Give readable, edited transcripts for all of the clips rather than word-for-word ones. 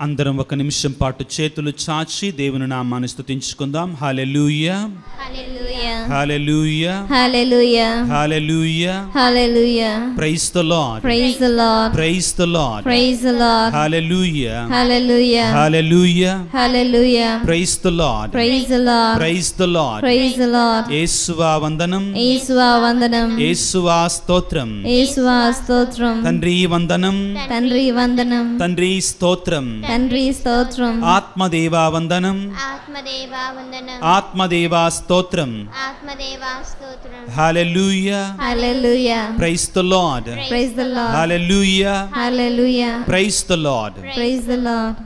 అందరం ఒక నిమిషం పాటు చేతులు చాచి దేవుని నామాన్ని స్తుతించుకుందాం. Hallelujah hallelujah hallelujah hallelujah hallelujah hallelujah. Praise the Lord praise the Lord praise the Lord praise the Lord. Hallelujah hallelujah hallelujah hallelujah. Praise the Lord praise the Lord praise the Lord. Praise the Lord. యేసువా వందనం యేసువా వందనం యేసువా స్తోత్రం యేసువా స్తోత్రం. తండ్రి వందనం తండ్రి వందనం తండ్రి స్తోత్రం తండ్రి స్తోత్రం. ఆత్మదేవా వందనం ఆత్మదేవా వందనం ఆత్మదేవా స్తోత్రం. ఆత్మదేవా స్తోత్రం. Hallelujah hallelujah. Praise the Lord praise the Lord. Hallelujah hallelujah. Praise the Lord. Praise the Lord.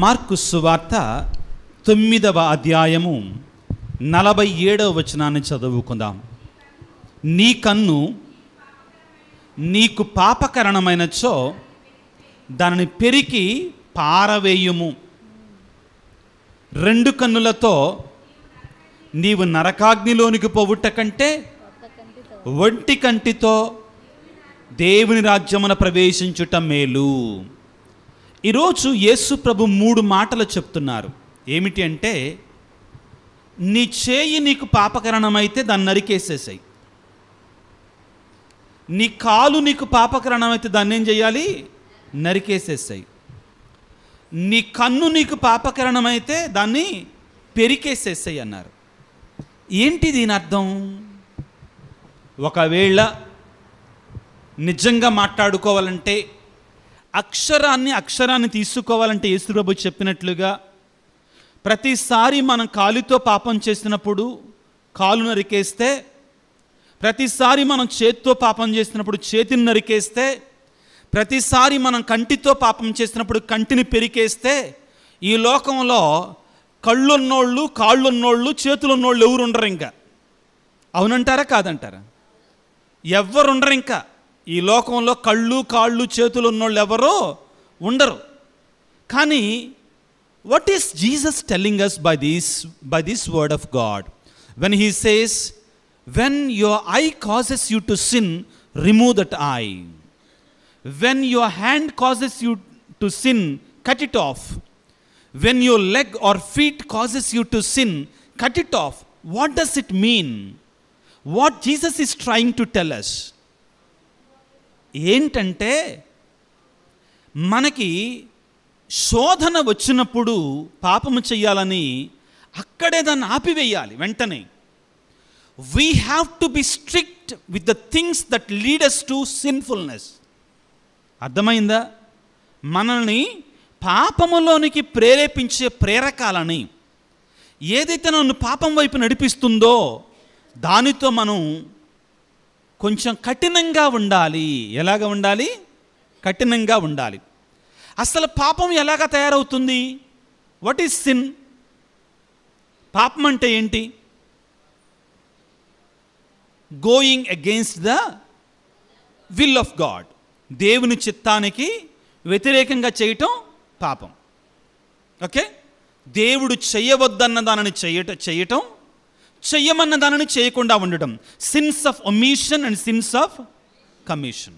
Mark సువార్త 9వ అధ్యాయము 47వ వచనాన్ని చదువుకుందాం. నీ కన్ను నీకు పాపకరణమైనచో దానిని పెరికి పారవేయుము. 2 కన్నులతో నీవు నరకాగ్నిలోనికి పోవుట కంటే ఒంటి కంటితో దేవుని రాజ్యమున ప్రవేశించుట మేలు. ఈరోజు యేసు ప్రభు 3 మాటలు చెప్తున్నారు. ఏమిటి అంటే, నీ చేయి నీకు పాపకరణమైతే దాన్ని నరికేసేసాయి. నీ కాలు నీకు పాపకరణమైతే దాన్ని ఏం చేయాలి? నరికేసేసాయి. నీ కన్ను నీకు పాపకరణమైతే దాన్ని పెరికేసేసాయి అన్నారు. ఏంటి దీని అర్థం? ఒకవేళ నిజంగా మాట్లాడుకోవాలంటే అక్షరాన్ని తీసుకోవాలంటే యేసు ప్రభు చెప్పినట్లుగా ప్రతిసారి మనం కాలుతో పాపం చేసినప్పుడు కాలు నరికేస్తే, ప్రతిసారి మనం చేతితో పాపం చేసినప్పుడు చేతిని నరికేస్తే, ప్రతిసారి మనం కంటితో పాపం చేసినప్పుడు కంటిని పెరికేస్తే, ఈ లోకంలో కళ్ళున్నోళ్ళు, కాళ్ళున్నోళ్ళు, చేతులున్నోళ్ళు ఎవరు ఉండరు ఇంకా. అవునంటారా కాదంటారా? ఎవ్వరు ఉండరు ఇంకా. ఈ లోకంలో కళ్ళు, కాళ్ళు, చేతులు ఉన్నోళ్ళు ఎవరో ఉండరు. కానీ what is Jesus telling us by this word of God? When he says, when your eye causes you to sin, remove that eye. When your hand causes you to sin, cut it off. When your leg or feet causes you to sin, cut it off. What does it mean? What Jesus is trying to tell us? ఏంటంటే, మనకి శోధన వచ్చినప్పుడు పాపము చెయ్యాలని అక్కడే దాన్ని ఆపివేయాలి వెంటనే. We have to be strict with the things that lead us to sinfulness. అర్థమైందా? మనల్ని పాపములోనికి ప్రేరేపించే ప్రేరకాలని, ఏదైతే నన్ను పాపం వైపు నడిపిస్తుందో దానితో మనం కొంచెం కఠినంగా ఉండాలి. ఎలాగ ఉండాలి? కఠినంగా ఉండాలి. అసలు పాపం ఎలాగ తయారవుతుంది? What is sin? పాపం అంటే ఏంటి? Going against the will of God. దేవుని చిత్తానికి వ్యతిరేకంగా చేయటం పాపం. ఓకే? దేవుడు చేయవద్దన్న దానిని చేయటం, చెయ్యమన్న దానిని చేయకుండా ఉండటం. Since of omission and since of commission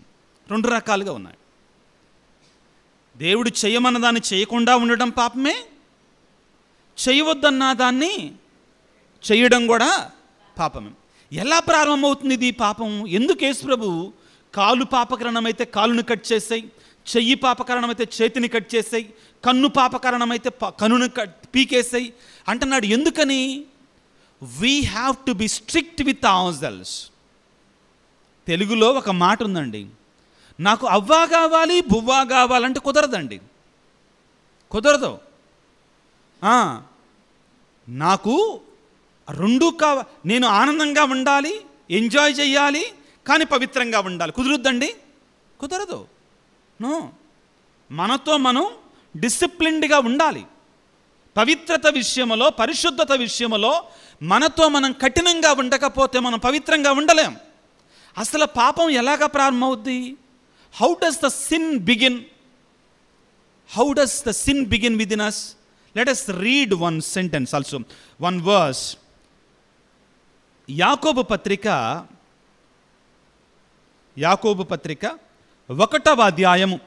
2 రకాలుగా ఉన్నాయి. దేవుడు చెయ్యమన్న దాన్ని చేయకుండా ఉండటం పాపమే, చేయవద్దన్న దాన్ని చేయడం కూడా పాపమే. ఎలా ప్రారంభమవుతుంది ఇది పాపం? ఎందుకు యేసు ప్రభు కాలు పాపకరణమైతే కాలుని కట్ చేసాయి, చెయ్యి పాపకరణమైతే చేతిని కట్ చేసాయి, కన్ను పాపకరణమైతే కన్నుని పీకేసాయి అంటున్నాడు? ఎందుకని? We have to be strict with our selves. తెలుగులో ఒక మాట ఉందండి, నాకు అవ్వా కావాలి బువ్వా కావాలంటే కుదరదండి, కుదరదు. నాకు 2 నేను ఆనందంగా ఉండాలి, ఎంజాయ్ చేయాలి, కానీ పవిత్రంగా ఉండాలి. కుదురుద్దండి? కుదరదు. నో. మనతో మనం డిసిప్లిన్డ్గా ఉండాలి. పవిత్రత విషయంలో, పరిశుద్ధత విషయంలో మనతో మనం కఠినంగా ఉండకపోతే మనం పవిత్రంగా ఉండలేం. అసలు పాపం ఎలాగ ప్రారంభమవుద్ది? How does the sin begin? How does the sin begin within us? Let us read one sentence also, one verse. యాకోబు పత్రిక 1వ అధ్యాయము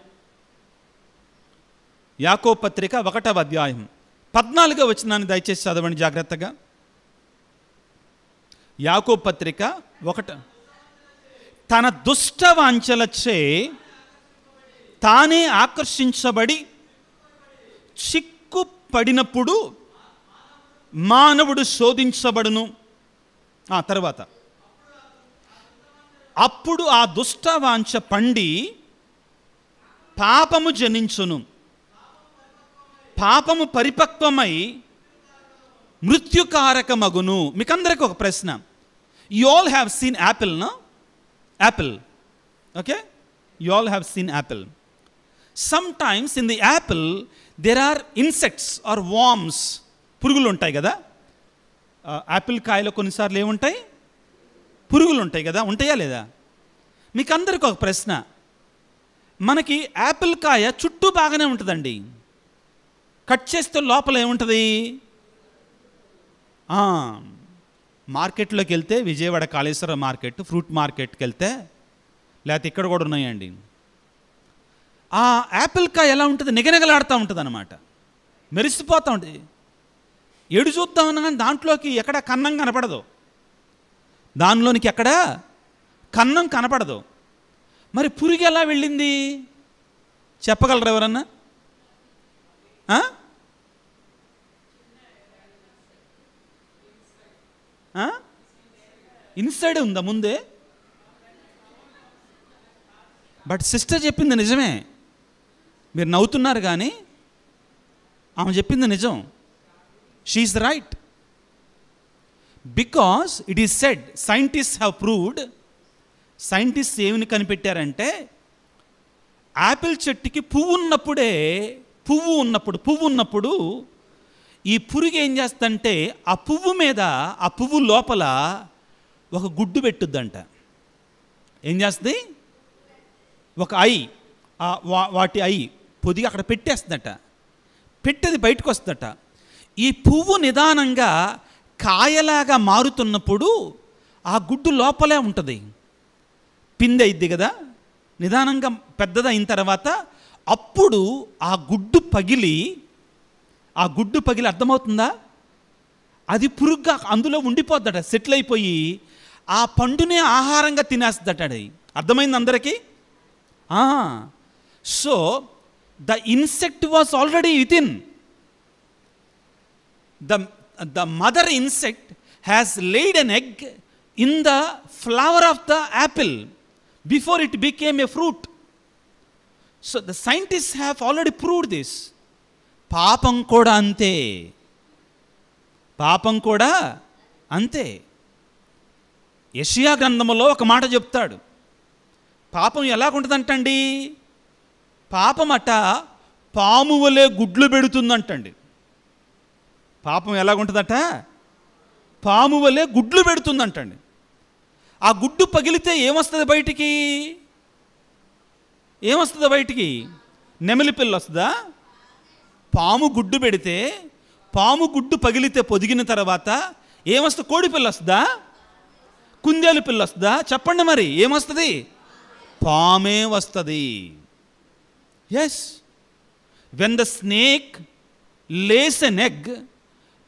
యాకోబు పత్రిక 1వ అధ్యాయం 14వ వచనాన్ని దయచేసి చదవండి జాగ్రత్తగా. యాకోబు పత్రిక 1. తన దుష్ట వాంఛలచే తానే ఆకర్షించబడి చిక్కుపడినప్పుడు మానవుడు శోధించబడును. తర్వాత అప్పుడు ఆ దుష్ట వాంఛ పండి పాపము జనించును. పాపము పరిపక్వమై మృత్యుకారకమగును. మీకందరికి ఒక ప్రశ్న. You all have seen apple, no? Apple, okay? You all have seen apple. Sometimes in the apple there are insects or worms. పురుగులు ఉంటాయి కదా. యాపిల్ కాయలో కొన్నిసార్లు ఏముంటాయి? పురుగులు ఉంటాయి కదా. ఉంటాయా లేదా? మీకు అందరికి ఒక ప్రశ్న. మనకి యాపిల్ కాయ చుట్టూ బాగానే ఉంటుందండి. కట్ చేస్తే లోపల ఏముంటుంది? మార్కెట్లోకి వెళ్తే, విజయవాడ కాళేశ్వర మార్కెట్, ఫ్రూట్ మార్కెట్కి వెళ్తే, లేకపోతే ఇక్కడ కూడా ఉన్నాయండి, ఆ యాపిల్ కాయ ఎలా ఉంటుంది? నిగనిగలాడుతూ ఉంటుంది అన్నమాట. మెరిసిపోతూ ఉంటుంది. ఎడు చూద్దామన్నా కానీ దాంట్లోకి ఎక్కడ కన్నం కనపడదు. దానిలోనికి ఎక్కడ కన్నం కనపడదు. మరి పురుగు ఎలా వెళ్ళింది చెప్పగలరు ఎవరన్నా? ఇన్సైడ్ ఉందా ముందే? బట్ సిస్టర్ చెప్పింది నిజమే. మీరు నవ్వుతున్నారు కానీ ఆమె చెప్పింది నిజం. She is right. Because it is said, scientist have proved. Scientist ఏమిని కనిపెట్టారంటే, యాపిల్ చెట్టుకి పువ్వు ఉన్నప్పుడు ఈ పురుగు ఏం చేస్తుందంటే ఆ పువ్వు మీద, ఆ పువ్వు లోపల ఒక గుడ్డు పెట్టుద్దంట. ఏం చేస్తుంది? ఒక వాటి పొదిగి అక్కడ పెట్టేస్తుందట. పెట్టేది బయటకు వస్తుందట. ఈ పువ్వు నిదానంగా కాయలాగా మారుతున్నప్పుడు ఆ గుడ్డు లోపలే ఉంటుంది. పిందె అయింది కదా, నిదానంగా పెద్దదైన తర్వాత అప్పుడు ఆ గుడ్డు పగిలి అర్థమవుతుందా? అది పురుగుగా అందులో ఉండిపోద్దట, సెటిల్ అయిపోయి ఆ పండునే ఆహారంగా తినేస్తుందట. అది అర్థమైంది అందరికీ? So the insect was already within. The mother insect has laid an egg in the flower of the apple before it became a fruit. So the scientists have already proved this. పాపం కూడా అంతే. యెషయా గ్రంథములో ఒక మాట చెప్తాడు. పాపం ఎలాగుంటుందంటండి? పాపమట పాము వలె గుడ్లు పెడుతుందంటండి. పాపం ఎలాగుంటుందట? పాము వలె గుడ్లు పెడుతుందంటండి. ఆ గుడ్డు పగిలితే ఏమొస్తుంది బయటికి? నెమలి పిల్ల వస్తుందా? పాము గుడ్డు పెడితే, పాము గుడ్డు పగిలితే పొదిగిన తర్వాత ఏమొస్తుంది? కోడి పిల్ల వస్తుందా? కుందేలు పిల్ల వస్తుందా? చెప్పండి మరి ఏమొస్తుంది? పామే వస్తుంది. Yes, when the snake lays an egg,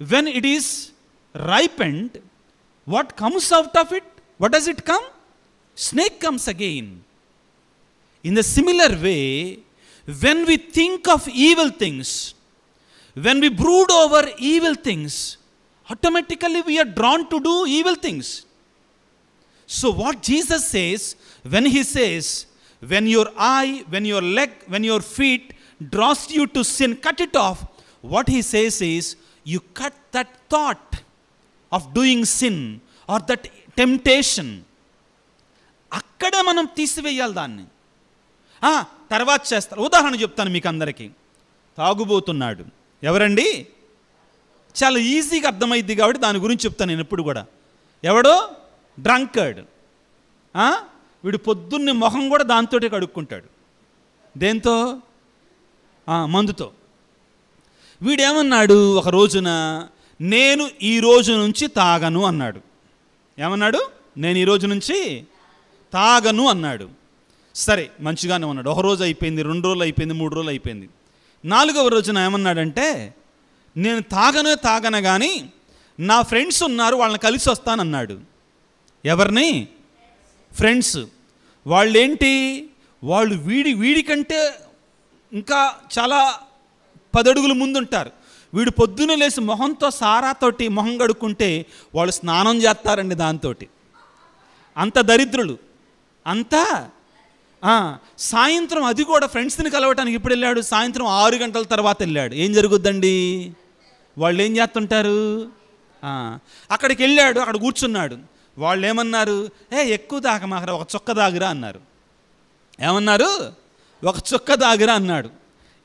when it is ripened, what comes out of it? What does it come? Snake comes again. In the similar way, when we think of evil things, when we brood over evil things, automatically we are drawn to do evil things. So what Jesus says, when he says, when your eye, when your leg, when your feet draws you to sin, cut it off. What he says is, you cut that thought of doing sin or that temptation. అక్కడే మనం తీసివేయాలి దాన్ని. తర్వాత చేస్తారు. ఉదాహరణ చెప్తాను మీకు అందరికీ. తాగుబోతున్నాడు ఎవరండి? చాలా ఈజీగా అర్థమైద్ది కాబట్టి దాని గురించి చెప్తాను నేను ఎప్పుడు కూడా. ఎవడో? డ్రంకర్డ్. వీడు పొద్దున్నే మొహం కూడా దాంతోటే కడుక్కుంటాడు. దేంతో? మందుతో. వీడేమన్నాడు? ఒక రోజున నేను ఈ రోజు నుంచి తాగను అన్నాడు. ఏమన్నాడు? నేను ఈ రోజు నుంచి తాగను అన్నాడు. సరే, మంచిగానే ఉన్నాడు. ఒక రోజు అయిపోయింది, 2 రోజులు అయిపోయింది, 3 రోజులు అయిపోయింది. 4వ రోజున ఏమన్నాడంటే, నేను తాగన కానీ నా ఫ్రెండ్స్ ఉన్నారు, వాళ్ళని కలిసి వస్తానన్నాడు. ఎవరిని? ఫ్రెండ్స్. వాళ్ళేంటి, వాళ్ళు వీడికంటే ఇంకా చాలా 10 అడుగులు ముందుంటారు. వీడు పొద్దున లేచి మొహంతో సారాతోటి మొహం కడుక్కుంటే వాళ్ళు స్నానం చేస్తారండి దాంతో. అంత దరిద్రులు. అంతా సాయంత్రం, అది కూడా ఫ్రెండ్స్ని కలవటానికి ఇప్పుడు వెళ్ళాడు, సాయంత్రం 6 గంటల తర్వాత వెళ్ళాడు. ఏం జరుగుద్దండి? వాళ్ళు ఏం చేస్తుంటారు? అక్కడికి వెళ్ళాడు, అక్కడ కూర్చున్నాడు. వాళ్ళు ఏమన్నారు? ఎక్కువ తాగమాకరా, ఒక చుక్క తాగురా అన్నారు. ఏమన్నారు? ఒక చుక్క తాగురా అన్నాడు.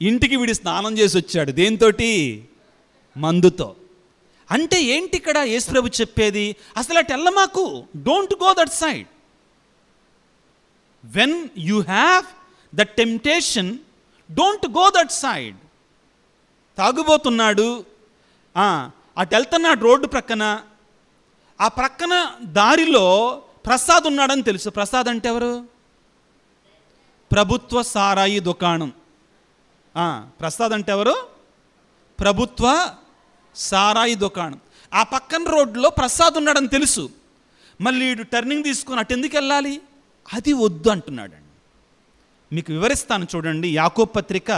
ఇంటికి వీడి స్నానం చేసి వచ్చాడు. దేంతోటి? మందుతో. అంటే ఏంటి ఇక్కడ యేసుప్రభు చెప్పేది? అసలు అటు వెళ్ళమాకు, don't go that side. When you have the temptation, don't go that side. తాగుబోతున్నాడు, అటు వెళ్తున్నాడు రోడ్డు ప్రక్కన. ఆ ప్రక్కన దారిలో ప్రసాద్ ఉన్నాడని తెలుసు. ప్రసాద్ అంటే ఎవరు? ప్రభుత్వ సారాయి దుకాణం. ప్రసాద్ అంటే ఎవరు? ప్రభుత్వ సారాయి దుకాణం. ఆ పక్కన రోడ్లో ప్రసాద్ ఉన్నాడని తెలుసు. మళ్ళీ వీడు టర్నింగ్ తీసుకొని అటు ఎందుకు వెళ్ళాలి? అది వద్దు అంటున్నాడండి. మీకు వివరిస్తాను చూడండి. యాకోబు పత్రిక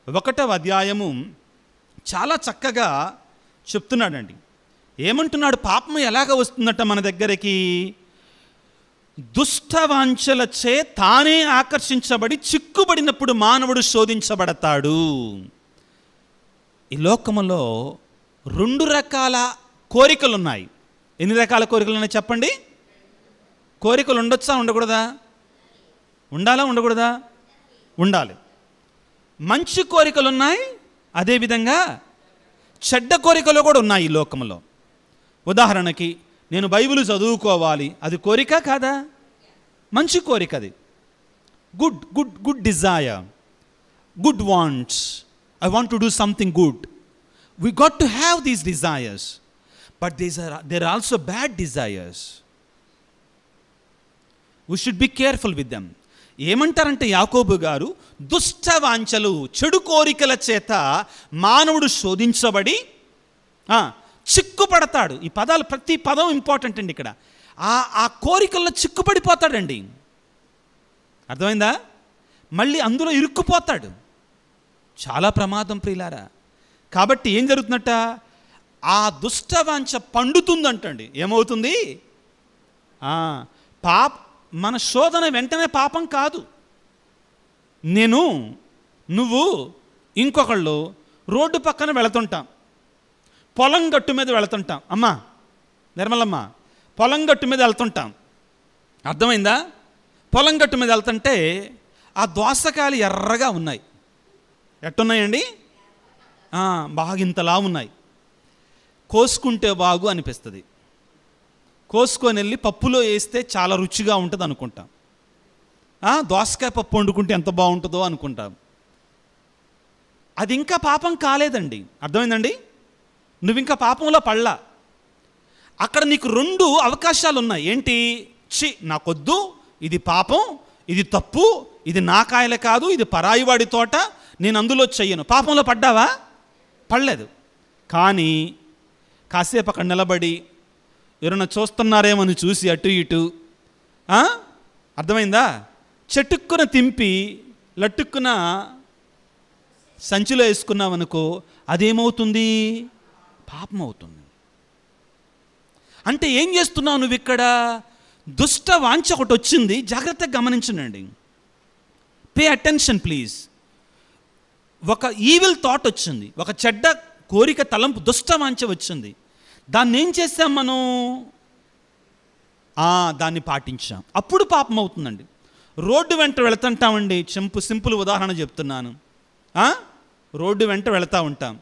1వ అధ్యాయము చాలా చక్కగా చెప్తున్నాడండి. ఏమంటున్నాడు? పాపం ఎలాగ వస్తుందట మన దగ్గరికి? దుష్టవాంఛలచే తానే ఆకర్షించబడి చిక్కుబడినప్పుడు మానవుడు శోధించబడతాడు. ఈ లోకములో 2 రకాల కోరికలు ఉన్నాయి. ఎన్ని రకాల కోరికలు ఉన్నాయి చెప్పండి? కోరికలు ఉండొచ్చా, ఉండకూడదా? ఉండాలా, ఉండకూడదా? ఉండాలి. మంచి కోరికలు ఉన్నాయి, అదేవిధంగా చెడ్డ కోరికలు కూడా ఉన్నాయి ఈ లోకంలో. ఉదాహరణకి, నేను బైబిల్ చదువుకోవాలి, అది కోరిక కాదా? మంచి కోరిక అది. Good good good desire, good wants. I want to do something good. We got to have these desires. But there are also bad desires. We should be careful with them. ఏమంటారంటే యాకోబు గారు, దుష్ట వాంఛలు, చెడు కోరికల చేత మానవుడు శోధించబడి చిక్కుపడతాడు. ఈ పదాలు, ప్రతి పదం ఇంపార్టెంట్ అండి ఇక్కడ. ఆ కోరికల్లో చిక్కుపడిపోతాడండి. అర్థమైందా? మళ్ళీ అందులో ఇరుక్కుపోతాడు. చాలా ప్రమాదం ప్రియులారా. కాబట్టి ఏం జరుగుతుందట? ఆ దుష్టవాంఛ పండుతుందంటండి. ఏమవుతుంది? మన శోధన వెంటనే పాపం కాదు. నువ్వు ఇంకొకళ్ళు రోడ్డు పక్కన వెళుతుంటాం, పొలం గట్టు మీద వెళుతుంటాం. అమ్మా నిర్మలమ్మ, పొలం గట్టు మీద వెళ్తుంటాం. అర్థమైందా? పొలం గట్టు మీద వెళ్తుంటే ఆ దోసకాయలు ఎర్రగా ఉన్నాయి. ఎట్టున్నాయండి? బాగా ఇంతలా ఉన్నాయి. కోసుకుంటే బాగు అనిపిస్తుంది. కోసుకొని వెళ్ళి పప్పులో వేస్తే చాలా రుచిగా ఉంటుంది అనుకుంటాం. దోసకాయ పప్పు వండుకుంటే ఎంత బాగుంటుందో అనుకుంటాం. అది ఇంకా పాపం కాలేదండి. అర్థమైందండి? నువ్వు ఇంకా పాపంలో పడలా. అక్కడ నీకు 2 అవకాశాలు ఉన్నాయి. ఏంటి? నాకొద్దు, ఇది పాపం, ఇది తప్పు, ఇది నా కాయలే కాదు, ఇది పరాయివాడి తోట, నేను అందులో చెయ్యను. పాపంలో పడ్డావా? పడలేదు. కానీ కాసేపు అక్కడ నిలబడి ఎవరైనా చూస్తున్నారేమని చూసి అటు ఇటు, అర్థమైందా, చెట్టుక్కున తింపి లట్టుక్కున సంచిలో వేసుకున్నావనుకో, అదేమవుతుంది? పాపం అవుతుంది. అంటే ఏం చేస్తున్నావు నువ్వు ఇక్కడ? దుష్ట వాంఛ ఒకటి వచ్చింది. జాగ్రత్తగా గమనించండి. Pay attention please. ఒక ఈవిల్ థాట్ వచ్చింది, ఒక చెడ్డ కోరిక తలంపు, దుష్ట వాంఛ వచ్చింది. దాన్ని ఏం చేసాం మనం? దాన్ని పాటించాం. అప్పుడు పాపం అవుతుందండి. రోడ్డు వెంట వెళుతుంటామండి. సింపుల్ ఉదాహరణ చెప్తున్నాను. రోడ్డు వెంట వెళుతూ ఉంటాం.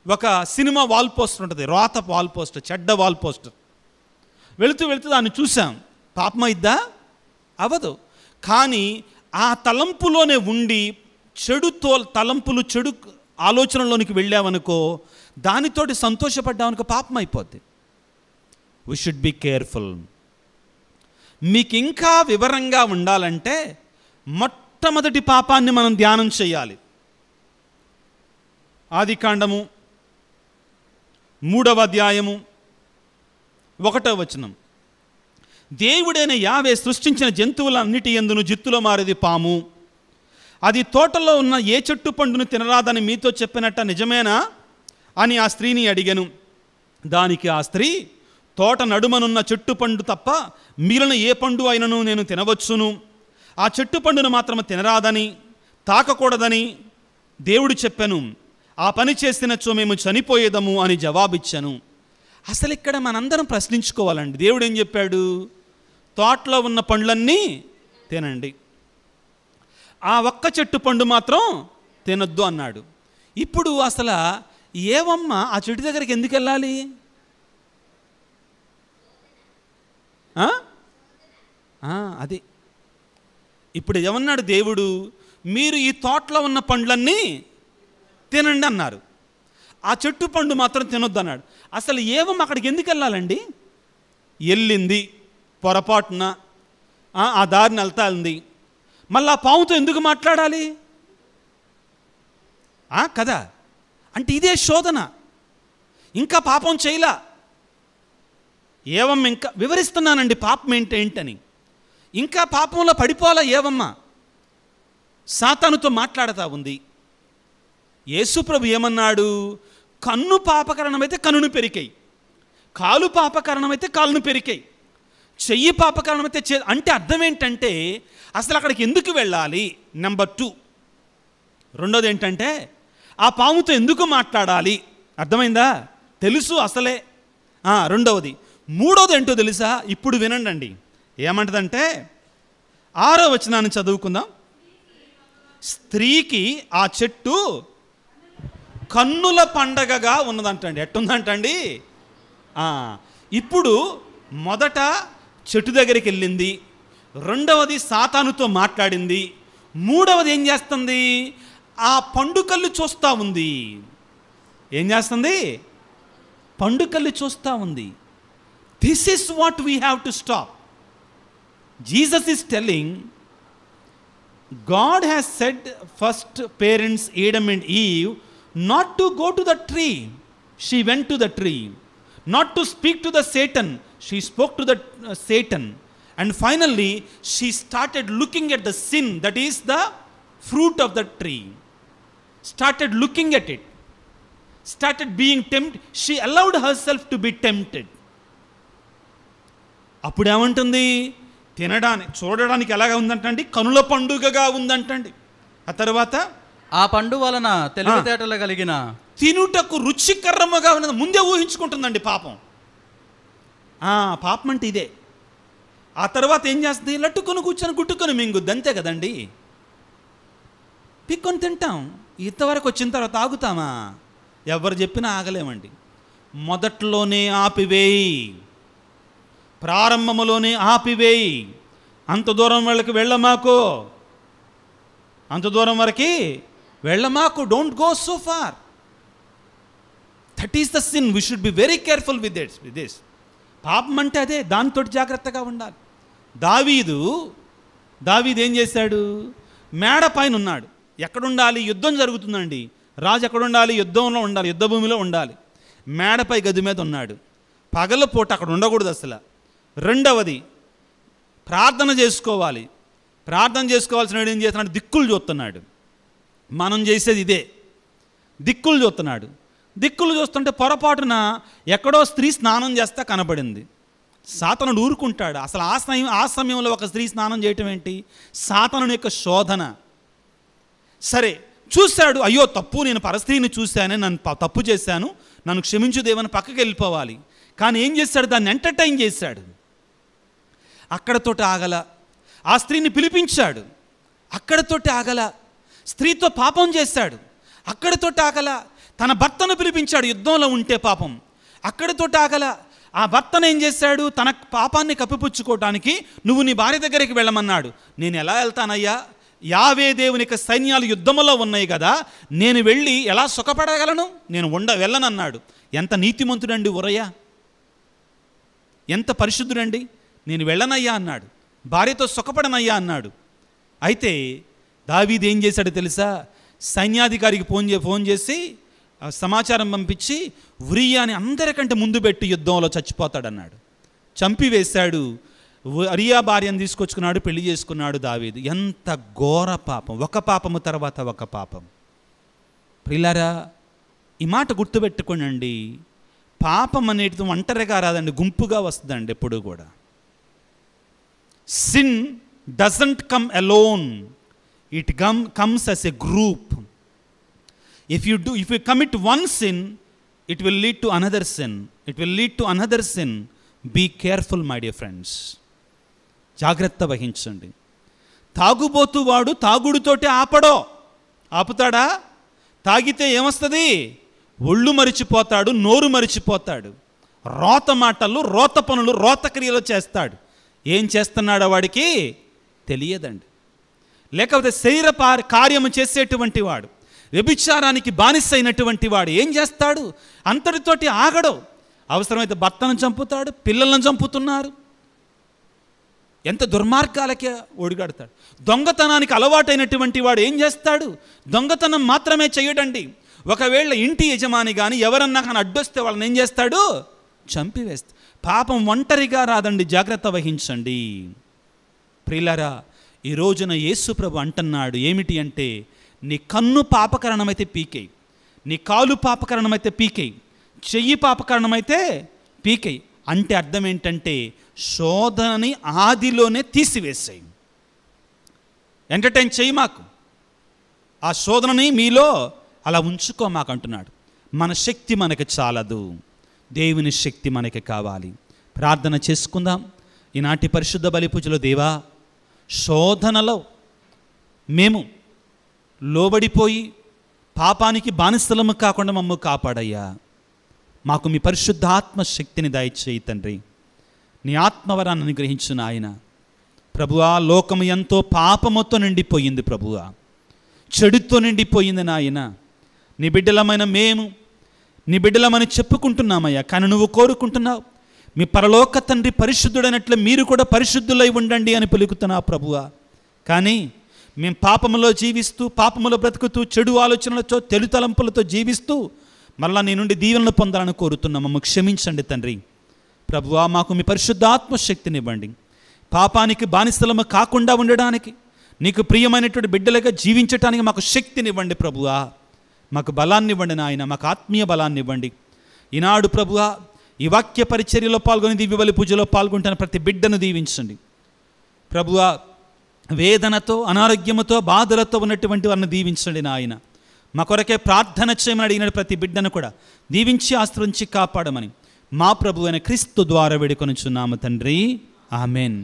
ఒక సినిమా వాల్ పోస్టర్ ఉంటుంది, రోత వాల్ పోస్టర్, చెడ్డ వాల్ పోస్టర్. వెళుతూ దాన్ని చూసాం. పాపం అయిద్దా? అవ్వదు. కానీ ఆ తలంపులోనే ఉండి తలంపులు, చెడు ఆలోచనలోనికి వెళ్ళావనుకో, దానితోటి సంతోషపడ్డావనుకో, పాపం అయిపోద్ది. We should be careful. మీకు ఇంకా వివరంగా ఉండాలంటే మొట్టమొదటి పాపాన్ని మనం ధ్యానం చేయాలి. ఆదికాండము 3వ అధ్యాయము 1వ వచనం. దేవుడైన యావే సృష్టించిన జంతువులన్నిటి యందును జిత్తులో మారేది పాము. అది తోటలో ఉన్న ఏ చెట్టు పండును తినరాదని మీతో చెప్పినట్ట నిజమేనా అని ఆ స్త్రీని అడిగాను. దానికి ఆ స్త్రీ, తోట నడుమనున్న చెట్టు పండు తప్ప మిగిలిన ఏ పండు అయినను నేను తినవచ్చును, ఆ చెట్టు పండును మాత్రం తినరాదని తాకకూడదని దేవుడు చెప్పాను. ఆ పని చేసినచో మేము చనిపోయేదము అని జవాబిచ్చాను. అసలు ఇక్కడ మనందరం ప్రశ్నించుకోవాలండి. దేవుడు ఏం చెప్పాడు? తోటలో ఉన్న పండ్లన్నీ తినండి, ఆ ఒక్క చెట్టు పండు మాత్రం తినొద్దు అన్నాడు. ఇప్పుడు అసలు ఏవమ్మ ఆ చెట్టు దగ్గరికి ఎందుకు వెళ్ళాలి? అది ఇప్పుడు ఏమన్నాడు దేవుడు? మీరు ఈ తోటలో ఉన్న పండ్లన్నీ తినండి అన్నారు, ఆ చెట్టు పండు మాత్రం తినొద్దు అన్నాడు. అసలు ఏవమ్మ అక్కడికి ఎందుకు వెళ్ళాలండి? వెళ్ళింది పొరపాటున, ఆ దారిని వెళ్తాంది. మళ్ళీ ఆ పాముతో ఎందుకు మాట్లాడాలి కదా? అంటే ఇదే శోధన. ఇంకా పాపం చేయలా. ఏవమ్మ ఇంకా వివరిస్తున్నానండి పాపం ఏంటని. ఇంకా పాపంలో పడిపోలా ఏవమ్మ. సాతానుతో మాట్లాడుతూ ఉంది. యేసుప్రభు ఏమన్నాడు? కన్ను పాపకరణమైతే కన్నును పెరికాయి, కాలు పాపకరణమైతే కాలును పెరికాయి, చెయ్యి పాపకరణమైతే అంటే అర్థం ఏంటంటే అసలు అక్కడికి ఎందుకు వెళ్ళాలి? నెంబర్ 2. రెండోది ఏంటంటే ఆ పాముతో ఎందుకు మాట్లాడాలి? అర్థమైందా? తెలుసు అసలే. రెండవది. మూడోది ఏంటో తెలుసా? ఇప్పుడు వినండి. ఏమంటదంటే 6వ వచనాన్ని చదువుకుందాం. స్త్రీకి ఆ చెట్టు కన్నుల పండగగా ఉన్నదంటండి. ఎట్టుందంటండి? ఇప్పుడు మొదట చెట్టు దగ్గరికి వెళ్ళింది, రెండవది సాతానుతో మాట్లాడింది, మూడవది ఏం చేస్తుంది? ఆ పండుకల్లు చూస్తూ ఉంది. ఏం చేస్తుంది? పండుకల్లు చూస్తూ ఉంది. This is what we have to stop. Jesus is telling, God has said first parents Adam and Eve not to go to the tree. She went to the tree. Not to speak to the Satan. She spoke to the Satan. And finally she started looking at the sin that is the fruit of the tree. Started looking at it. Started being tempted. She allowed herself to be tempted. అప్పుడు ఏమంటుంది? తినడానికి చూడడానికి ఎలాగా ఉందంటండి? కనుల పండుగగా ఉందంటండి. ఆ తర్వాత ఆ పండు వలన తెలివితేటలు కలిగిన తినుటకు రుచికరముగా ఉన్నది. ముందే ఊహించుకుంటుందండి పాపం. పాపం అంటే ఇదే. ఆ తర్వాత ఏం చేస్తుంది? లట్టుకొని కూర్చొని గుట్టుకొని మింగుద్ది. అంతే కదండి. పిక్కొని తింటాం. ఇంతవరకు వచ్చిన తర్వాత ఆగుతామా? ఎవరు చెప్పినా ఆగలేమండి. మొదట్లోనే ఆపివేయి, ప్రారంభములోనే ఆపివేయి. అంత దూరం వాళ్ళకి వెళ్ళమాకు, అంత దూరం వరకు వెళ్ళమాకు. Don't go so far. That is the sin. We should be very careful with this. పాపం అంటే అదే. దాంతో జాగ్రత్తగా ఉండాలి. దావీదు ఏం చేశాడు? మేడ పైన ఉన్నాడు. ఎక్కడుండాలి? యుద్ధం జరుగుతుందండి. రాజు ఎక్కడుండాలి? యుద్ధంలో ఉండాలి, యుద్ధ భూమిలో ఉండాలి. మేడపై గది మీద ఉన్నాడు. పగలపూట అక్కడ ఉండకూడదు అసలు. రెండవది, ప్రార్థన చేసుకోవాలి. ప్రార్థన చేసుకోవాల్సిన ఏం చేస్తున్నాడు? దిక్కులు చూస్తున్నాడు. మనం చేసేది ఇదే. దిక్కులు చూస్తున్నాడు. దిక్కులు చూస్తుంటే పొరపాటున ఎక్కడో స్త్రీ స్నానం చేస్తా కనపడింది. సాతానుడు ఊరుకుంటాడు? అసలు ఆ సమయంలో ఒక స్త్రీ స్నానం చేయటం ఏంటి? సాతానుని యొక్క శోధన. సరే చూశాడు, అయ్యో తప్పు, నేను పరస్త్రీని చూశానే, నన్ను తప్పు చేశాను, నన్ను క్షమించు దేవని పక్కకి వెళ్ళిపోవాలి. కానీ ఏం చేశాడు? దాన్ని ఎంటర్టైన్ చేశాడు. అక్కడతోటి ఆగల. ఆ స్త్రీని పిలిపించాడు. అక్కడతోటి ఆగల. స్త్రీతో పాపం చేశాడు. అక్కడతోటి ఆగల. తన భర్తను పిలిపించాడు యుద్ధంలో ఉంటే పాపం. అక్కడతోటి ఆగల. ఆ భర్తను ఏం చేశాడు? తన పాపాన్ని కప్పిపుచ్చుకోవటానికి నువ్వు నీ భార్య దగ్గరికి వెళ్ళమన్నాడు. నేను ఎలా వెళ్తానయ్యా? యావే దేవుని సైన్యాలు యుద్ధంలో ఉన్నాయి కదా, నేను వెళ్ళి ఎలా సుఖపడగలను? నేను వెళ్ళనన్నాడు. ఎంత నీతిమంతుడండి ఉరయ్య, ఎంత పరిశుద్ధుడండి. నేను వెళ్ళనయ్యా అన్నాడు. భార్యతో సుఖపడనయ్యా అన్నాడు. అయితే దావీదు ఏం చేశాడో తెలుసా? సైన్యాధికారికి ఫోన్ చేసి, సమాచారం పంపించి ఉరియాని అందరికంటే ముందు పెట్టి యుద్ధంలో చచ్చిపోతాడన్నాడు. చంపివేశాడు. అరియా భార్యను తీసుకొచ్చుకున్నాడు, పెళ్లి చేసుకున్నాడు దావీదు. ఎంత ఘోర పాపం! ఒక పాపము తర్వాత ఒక పాపం. ప్రియులారా, ఈ మాట గుర్తుపెట్టుకోనండి. పాపం అనేది ఒంటరిగా రాదండి, గుంపుగా వస్తుందండి ఎప్పుడు కూడా. Sin doesn't come alone, it comes as a group. If you commit one sin, it will lead to another sin. It will lead to another sin. Be careful, my dear friends. జాగ్రత్త వహించండి. తాగుబోతువాడు తాగుడుతోటి ఆపుతాడా? తాగితే ఏమొస్తుంది? ఒళ్ళు మరిచిపోతాడు, నోరు మరిచిపోతాడు, రోత మాటలు, రోత పనులు, రోత క్రియలు చేస్తాడు. ఏం చేస్తున్నాడో వాడికి తెలియదండి. లేకపోతే శరీర కార్యము చేసేటువంటి వాడు, వ్యభిచారానికి బానిసైనటువంటి వాడు ఏం చేస్తాడు? అంతటితోటి ఆగడు. అవసరమైతే భర్తను చంపుతాడు, పిల్లలను చంపుతున్నారు. ఎంత దుర్మార్గాలకే ఒడిగడతాడు. దొంగతనానికి అలవాటైనటువంటి వాడు ఏం చేస్తాడు? దొంగతనం మాత్రమే చేయడండి. ఒకవేళ ఇంటి యజమాని కానీ ఎవరన్నా కానీ అడ్డొస్తే వాళ్ళని ఏం చేస్తాడు? చంపివేస్తాడు. పాపం ఒంటరిగా రాదండి, జాగ్రత్త వహించండి. ప్రియులారా, ఈ రోజున యేసు ప్రభు అంటున్నాడు ఏమిటి అంటే, నీ కన్ను పాపకరణమైతే పీకేయి, నీ కాలు పాపకరణమైతే పీకేయి, చెయ్యి పాపకరణమైతే పీకేయి. అంటే అర్థం ఏంటంటే, శోధనని ఆదిలోనే తీసివేసాయి. ఎంటర్టైన్ చెయ్యి మాకు, ఆ శోధనని మీలో అలా ఉంచుకో మాకు అంటున్నాడు. మన శక్తి మనకి చాలదు, దేవుని శక్తి మనకి కావాలి. ప్రార్థన చేసుకుందాం. ఈనాటి పరిశుద్ధ బలి పూజలో, దేవా, శోధనలో మేము లోబడిపోయి పాపానికి బానిసలము కాకుండా మమ్ము కాపాడయ్యా. మాకు మీ పరిశుద్ధాత్మ శక్తిని దయచేయి తండ్రి. నీ ఆత్మవరాన్ని అనుగ్రహించు నాయన. ప్రభువా, లోకము ఎంతో పాపముతో నిండిపోయింది ప్రభువా, చెడుతో నిండిపోయింది నాయన. నీ బిడ్డలమైన మేము నీ బిడ్డలమని చెప్పుకుంటున్నామయ్యా, కానీ నువ్వు కోరుకుంటున్నావు మీ పరలోక తండ్రి పరిశుద్ధుడైనట్లు మీరు కూడా పరిశుద్ధులై ఉండండి అని పలుకుతున్నావు ప్రభువా. కానీ మేము పాపములో జీవిస్తూ, పాపములో బ్రతుకుతూ, చెడు ఆలోచనలతో, తెలు తలంపులతో జీవిస్తూ మళ్ళా నీ నుండి దీవెనలు పొందాలని కోరుతున్నాము. క్షమించండి తండ్రి. ప్రభువా, మాకు మీ పరిశుద్ధాత్మ శక్తినివ్వండి. పాపానికి బానిసలము కాకుండా ఉండడానికి, నీకు ప్రియమైనటువంటి బిడ్డలుగా జీవించడానికి మాకు శక్తినివ్వండి ప్రభువా. మాకు బలాన్ని ఇవ్వండి నాయన, మాకు ఆత్మీయ బలాన్ని ఇవ్వండి. ఈనాడు ప్రభువా, ఈ వాక్య పరిచర్యలో పాల్గొని దివ్య బలి పూజలో పాల్గొంటున్న ప్రతి బిడ్డను దీవించండి ప్రభువా. వేదనతో, అనారోగ్యముతో, బాధలతో ఉన్నటువంటి వారిని దీవించండి నాయన. మా కొరకే ప్రార్థన చేయమని అడిగిన ప్రతి బిడ్డను కూడా దీవించి ఆశ్రయించి కాపాడమని మా ప్రభు అయిన క్రీస్తు ద్వారా వేడుకొనుచున్నాము తండ్రి. ఆమెన్.